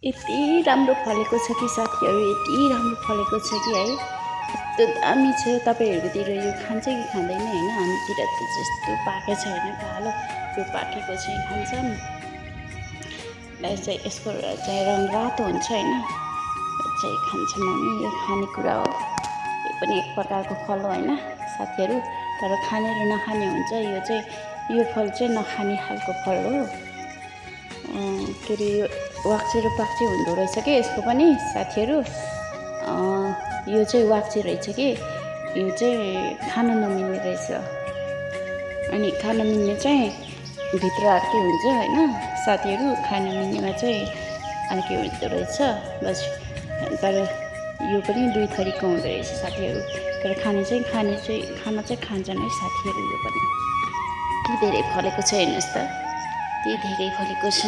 यति राम्रो फलेको छ कि साथीहरू, यति राम्रो फलेको छ कि है, यस्तो दामी छ। तपाईँहरूकोतिर यो खान्छ कि खाँदैन होइन? हामीतिर त जस्तो पाकेको छ होइन, कालो यो पाकेको चाहिँ खान्छौँ। यसको चाहिँ रङ रातो हुन्छ होइन, यो चाहिँ खान्छौँ हामी। यो खानेकुरा हो, यो पनि एक प्रकारको फल हो होइन साथीहरू, तर खाने र नखाने हुन्छ। यो फल चाहिँ नखाने खालको फल हो। के अरे यो वाक्चे र पाक्चे हुँदो रहेछ कि यसको पनि साथीहरू। यो चाहिँ वाक्चे रहेछ कि, यो चाहिँ खान नमिल्ने रहेछ। अनि खान मिल्ने चाहिँ भित्र अर्कै हुन्छ होइन साथीहरू, खान मिल्नेमा चाहिँ अर्कै हुँदो रहेछ बस। तर यो पनि दुई थरीको हुँदो रहेछ साथीहरू, तर खाना चाहिँ खान्छन् है साथीहरू। यो पनि यति धेरै फलेको छ हेर्नुहोस् त, यति धेरै फलेको छ।